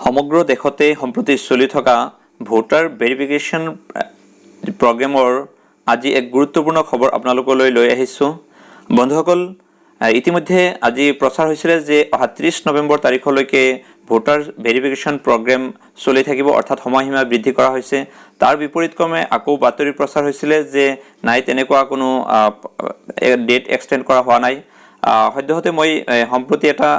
সমগ্ৰ দেশতে সম্প্ৰতি চলি থকা ভোটাৰ ভেৰিফিকেশ্যন প্ৰগ্ৰেমৰ আজি এক গুৰুত্বপূৰ্ণ খবৰ আপোনালোকলৈ লৈ আহিছোঁ। বন্ধুসকল, ইতিমধ্যে আজি প্ৰচাৰ হৈছিলে যে ৩০ নৱেম্বৰ তাৰিখলৈকে ভোটাৰ ভেৰিফিকেশ্যন প্ৰগ্ৰেম চলি থাকিব, অৰ্থাৎ সময়সীমা বৃদ্ধি কৰা হৈছে। তাৰ বিপৰীতক্ৰমে আকৌ বাতৰি প্ৰচাৰ হৈছিলে যে নাই, তেনেকুৱা কোনো ডেট এক্সটেণ্ড কৰা হোৱা নাই। সদ্যহতে মই সম্প্ৰতি এটা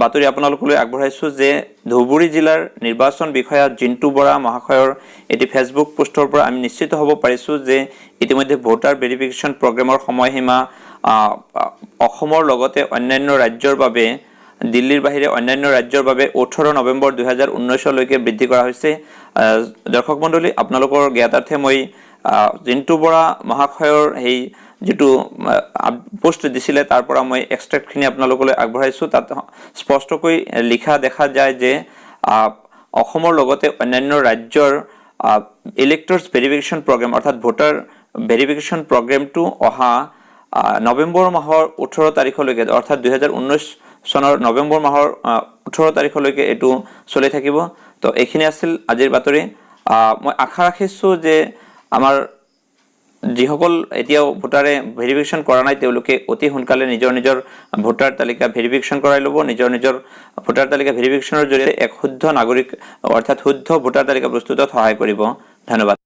বাতৰি আপোনালোকলৈ আগবঢ়াইছোঁ যে ধুবুৰী জিলাৰ নিৰ্বাচন বিষয়া জিন্তু বৰা মহাশয়ৰ এটি ফেচবুক পোষ্টৰ পৰা আমি নিশ্চিত হ'ব পাৰিছোঁ যে ইতিমধ্যে ভোটাৰ ভেৰিফিকেশ্যন প্ৰগ্ৰেমৰ সময়সীমা অসমৰ লগতে অন্যান্য ৰাজ্যৰ বাবে, দিল্লীৰ বাহিৰে অন্যান্য ৰাজ্যৰ বাবে 18 নৱেম্বৰ 2019লৈকে বৃদ্ধি কৰা হৈছে। দৰ্শক মণ্ডলী, আপোনালোকৰ জ্ঞাতাৰ্থে মই জিন্তু বৰা মহাশয়ৰ সেই যিটো পোষ্ট দিছিলে তাৰ পৰা মই এক্সট্ৰেক্টখিনি আপোনালোকলৈ আগবঢ়াইছোঁ। তাত স্পষ্টকৈ লিখা দেখা যায় যে অসমৰ লগতে অন্যান্য ৰাজ্যৰ ইলেক্টৰ্ছ ভেৰিফিকেশ্যন প্ৰগ্ৰেম অৰ্থাৎ ভোটাৰ ভেৰিফিকেশ্যন প্ৰগ্ৰেমটো অহা নৱেম্বৰ মাহৰ 18 তাৰিখলৈকে, অৰ্থাৎ 2019 চনৰ নৱেম্বৰ মাহৰ 18 তাৰিখলৈকে এইটো চলি থাকিব। তো এইখিনি আছিল আজিৰ বাতৰি। মই আশা ৰাখিছোঁ যে আমাৰ যিসকল এতিয়াও ভোটাৰে ভেৰিফিকেশ্যন কৰা নাই তেওঁলোকে অতি সোনকালে নিজৰ ভোটাৰ তালিকা ভেৰিফিকেশ্যন কৰাই ল'ব। নিজৰ ভোটাৰ তালিকা ভেৰিফিকেশ্যনৰ জৰিয়তে এক শুদ্ধ নাগৰিক অৰ্থাৎ শুদ্ধ ভোটাৰ তালিকা প্ৰস্তুতত সহায় কৰিব। ধন্যবাদ।